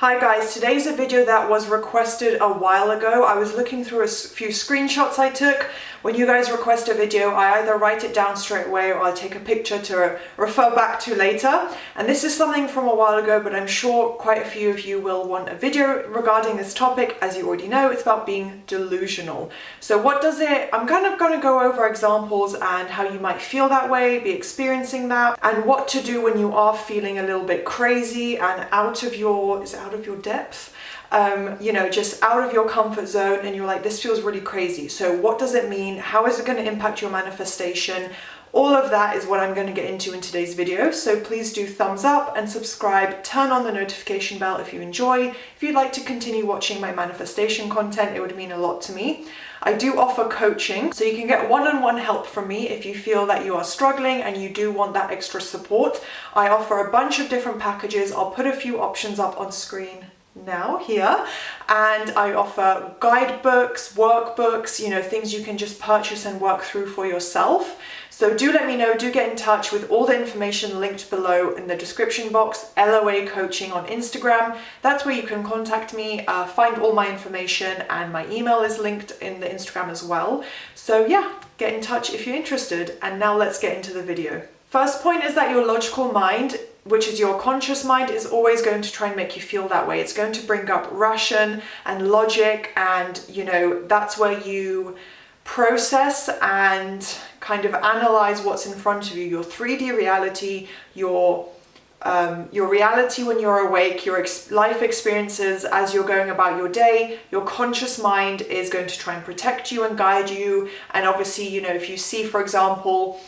Hi guys, today's a video that was requested a while ago. I was looking through a few screenshots I took. When you guys request a video, I either write it down straight away or I take a picture to refer back to later. And this is something from a while ago, but I'm sure quite a few of you will want a video regarding this topic. As you already know, it's about being delusional. So what does it, I'm kind of going to go over examples and how you might feel that way, be experiencing that, and what to do when you are feeling a little bit crazy and out of your depth, just out of your comfort zone, and you're like, this feels really crazy. So what does it mean? How is it going to impact your manifestation? All of that is what I'm going to get into in today's video. So please do thumbs up and subscribe, turn on the notification bell if you enjoy. If you'd like to continue watching my manifestation content, it would mean a lot to me. I do offer coaching, so you can get one-on-one help from me if you feel that you are struggling and you do want that extra support. I offer a bunch of different packages. I'll put a few options up on screen now here, and I offer guidebooks, workbooks, things you can just purchase and work through for yourself. So do let me know, do get in touch with all the information linked below in the description box. LOA Coaching on Instagram, that's where you can contact me, find all my information, and my email is linked in the Instagram as well. So yeah, get in touch if you're interested. And now let's get into the video. First point is that your logical mind, which is your conscious mind, is always going to try and make you feel that way. It's going to bring up ration and logic, and that's where you process and kind of analyze what's in front of you, your 3D reality, your reality when you're awake, your life experiences as you're going about your day. Your conscious mind is going to try and protect you and guide you. And obviously, if you see, for example,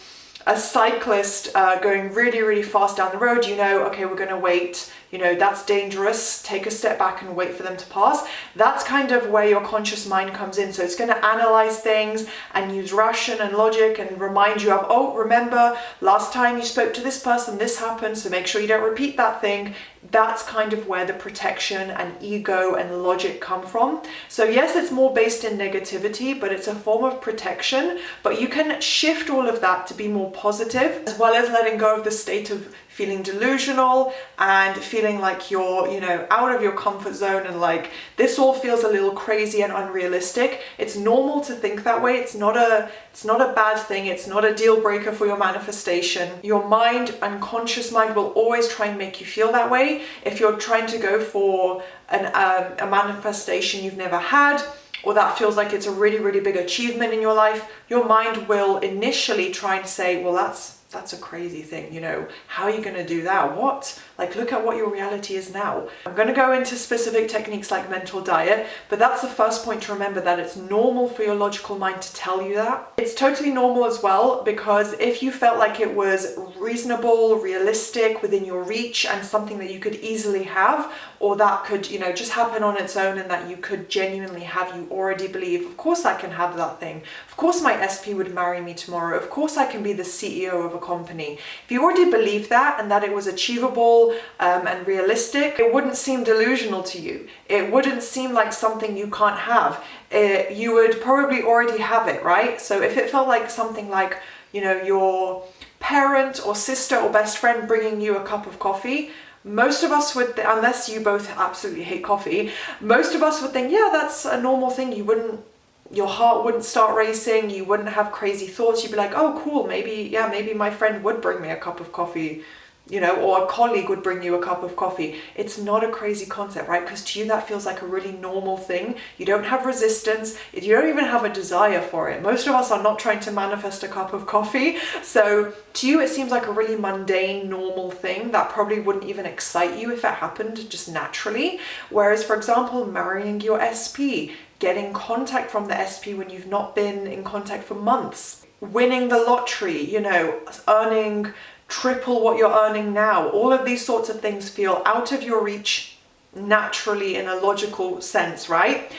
a cyclist going really, really fast down the road, okay, we're going to wait, that's dangerous, take a step back and wait for them to pass. That's kind of where your conscious mind comes in. So it's going to analyze things and use ration and logic and remind you of, oh, remember last time you spoke to this person, this happened, so make sure you don't repeat that thing. That's kind of where the protection and ego and logic come from. So yes, it's more based in negativity, but it's a form of protection. But you can shift all of that to be more positive, as well as letting go of the state of feeling delusional and feeling like you're, out of your comfort zone and like this all feels a little crazy and unrealistic. It's normal to think that way. It's not a bad thing. It's not a deal breaker for your manifestation. Your mind and conscious mind will always try and make you feel that way. If you're trying to go for a manifestation you've never had, or that feels like it's a really, really big achievement in your life, your mind will initially try and say, well, that's a crazy thing, how are you going to do that? What? Like, look at what your reality is now. I'm going to go into specific techniques like mental diet, but that's the first point to remember, that it's normal for your logical mind to tell you that. It's totally normal as well, because if you felt like it was reasonable, realistic, within your reach, and something that you could easily have, or that could, just happen on its own, and that you could genuinely have, you already believe, of course I can have that thing. Of course my SP would marry me tomorrow. Of course I can be the CEO of a company. If you already believe that, and that it was achievable and realistic, it wouldn't seem delusional to you. It wouldn't seem like something you can't have. You would probably already have it, right? So if it felt like something like, your parent or sister or best friend bringing you a cup of coffee, most of us would, unless you both absolutely hate coffee, most of us would think, yeah, that's a normal thing. Your heart wouldn't start racing, you wouldn't have crazy thoughts. You'd be like, oh cool, maybe my friend would bring me a cup of coffee, or a colleague would bring you a cup of coffee. It's not a crazy concept, right? Because to you that feels like a really normal thing. You don't have resistance, you don't even have a desire for it. Most of us are not trying to manifest a cup of coffee. So to you it seems like a really mundane, normal thing that probably wouldn't even excite you if it happened just naturally. Whereas, for example, marrying your SP, getting contact from the SP when you've not been in contact for months, winning the lottery, earning triple what you're earning now. All of these sorts of things feel out of your reach naturally in a logical sense, right?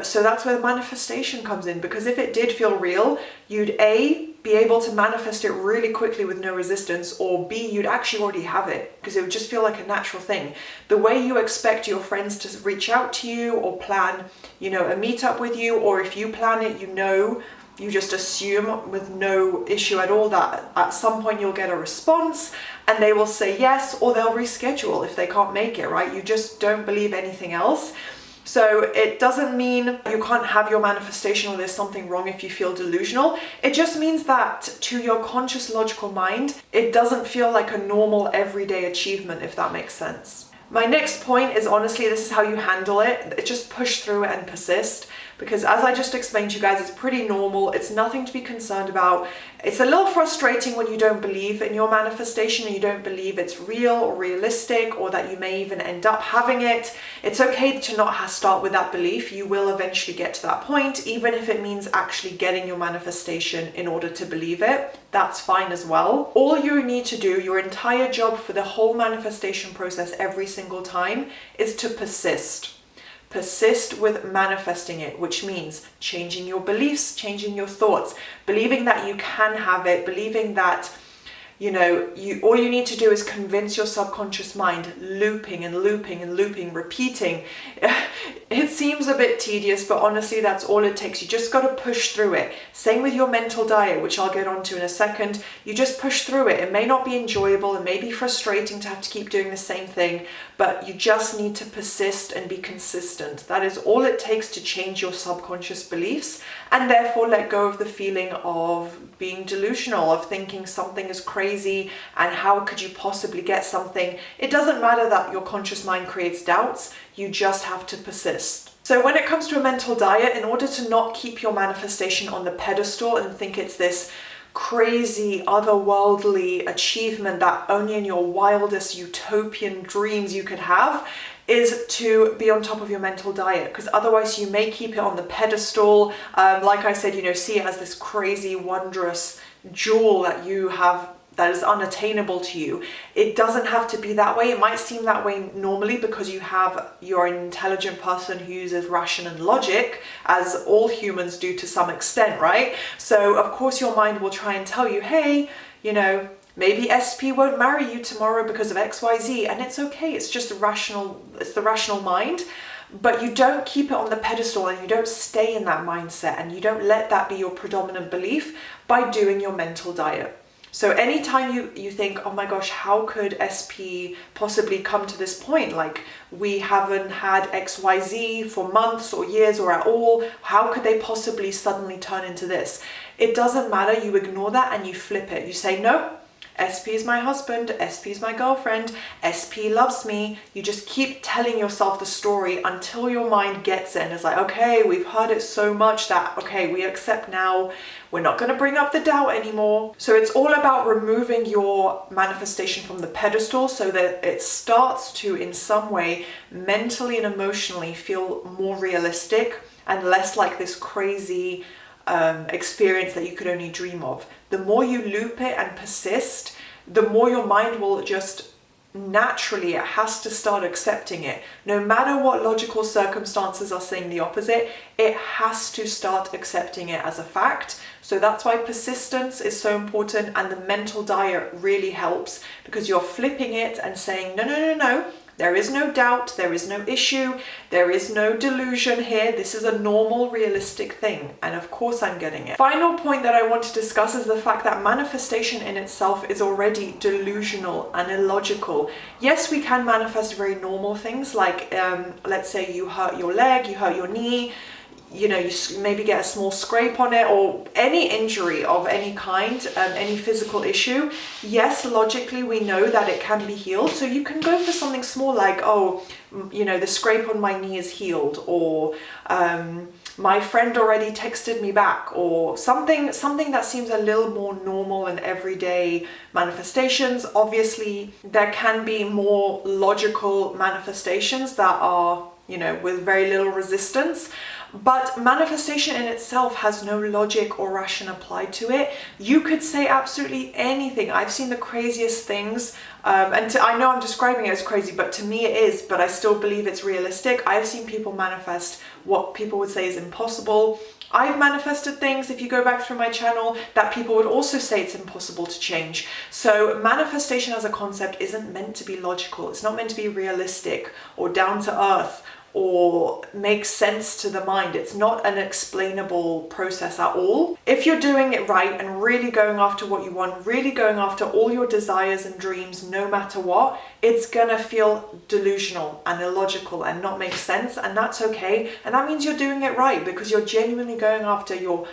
So that's where the manifestation comes in, because if it did feel real, you'd be able to manifest it really quickly with no resistance, or B, you'd actually already have it, because it would just feel like a natural thing. The way you expect your friends to reach out to you or plan, a meetup with you, or if you plan it, you just assume with no issue at all that at some point you'll get a response, and they will say yes, or they'll reschedule if they can't make it, right? You just don't believe anything else. So it doesn't mean you can't have your manifestation or there's something wrong if you feel delusional. It just means that to your conscious logical mind, it doesn't feel like a normal everyday achievement, if that makes sense. My next point is, honestly, this is how you handle it. Just push through it and persist. Because as I just explained to you guys, it's pretty normal. It's nothing to be concerned about. It's a little frustrating when you don't believe in your manifestation and you don't believe it's real or realistic, or that you may even end up having it. It's okay to not start with that belief. You will eventually get to that point, even if it means actually getting your manifestation in order to believe it. That's fine as well. All you need to do, your entire job for the whole manifestation process every single time, is to persist. Persist with manifesting it, which means changing your beliefs, changing your thoughts, believing that you can have it, believing that, you know, all you need to do is convince your subconscious mind, looping and looping and looping, repeating. It seems a bit tedious, but honestly, that's all it takes. You just got to push through it. Same with your mental diet, which I'll get onto in a second. You just push through it. It may not be enjoyable. It may be frustrating to have to keep doing the same thing, but you just need to persist and be consistent. That is all it takes to change your subconscious beliefs, and therefore let go of the feeling of being delusional, of thinking something is crazy and how could you possibly get something. It doesn't matter that your conscious mind creates doubts. You just have to persist. So when it comes to a mental diet, in order to not keep your manifestation on the pedestal and think it's this crazy, otherworldly achievement that only in your wildest utopian dreams you could have, is to be on top of your mental diet, because otherwise you may keep it on the pedestal. Like I said, you know, see it as this crazy, wondrous jewel that you have that is unattainable to you. It doesn't have to be that way. It might seem that way normally because you're an intelligent person who uses ration and logic, as all humans do to some extent, right? So of course your mind will try and tell you, hey, you know, maybe SP won't marry you tomorrow because of XYZ, and it's okay. It's just rational. It's the rational mind. But you don't keep it on the pedestal, and you don't stay in that mindset, and you don't let that be your predominant belief by doing your mental diet. So anytime you think, oh my gosh, how could SP possibly come to this point? Like, we haven't had XYZ for months or years or at all. How could they possibly suddenly turn into this? It doesn't matter. You ignore that and you flip it. You say, no, SP is my husband, SP is my girlfriend, SP loves me. You just keep telling yourself the story until your mind gets it and it's like, okay, we've heard it so much that, okay, we accept now. We're not going to bring up the doubt anymore. So it's all about removing your manifestation from the pedestal so that it starts to, in some way, mentally and emotionally feel more realistic and less like this crazy experience that you could only dream of. The more you loop it and persist, the more your mind will just naturally, it has to start accepting it. No matter what logical circumstances are saying the opposite, it has to start accepting it as a fact. So that's why persistence is so important, and the mental diet really helps, because you're flipping it and saying, no, no, no, no. There is no doubt, there is no issue, there is no delusion here. This is a normal, realistic thing. And of course I'm getting it. Final point that I want to discuss is the fact that manifestation in itself is already delusional and illogical. Yes, we can manifest very normal things like, let's say you hurt your leg, you hurt your knee, you know, you maybe get a small scrape on it, or any injury of any kind, any physical issue. Yes, logically we know that it can be healed. So you can go for something small like, oh, you know, the scrape on my knee is healed, or my friend already texted me back, or something that seems a little more normal and everyday manifestations. Obviously, there can be more logical manifestations that are, you know, with very little resistance. But manifestation in itself has no logic or ration applied to it. You could say absolutely anything. I've seen the craziest things, I know I'm describing it as crazy, but to me it is, but I still believe it's realistic. I've seen people manifest what people would say is impossible. I've manifested things, if you go back through my channel, that people would also say it's impossible to change. So manifestation as a concept isn't meant to be logical. It's not meant to be realistic or down to earth or makes sense to the mind. It's not an explainable process at all. If you're doing it right and really going after what you want, really going after all your desires and dreams, no matter what, it's gonna feel delusional and illogical and not make sense, and that's okay. And that means you're doing it right, because you're genuinely going after your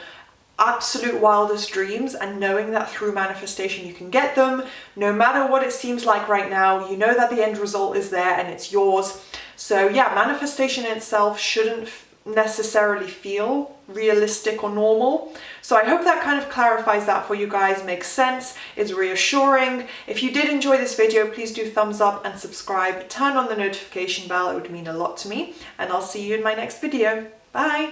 absolute wildest dreams and knowing that through manifestation you can get them. No matter what it seems like right now, you know that the end result is there and it's yours. So yeah, manifestation itself shouldn't necessarily feel realistic or normal. So I hope that kind of clarifies that for you guys, makes sense, is reassuring. If you did enjoy this video, please do thumbs up and subscribe, turn on the notification bell, it would mean a lot to me, and I'll see you in my next video. Bye!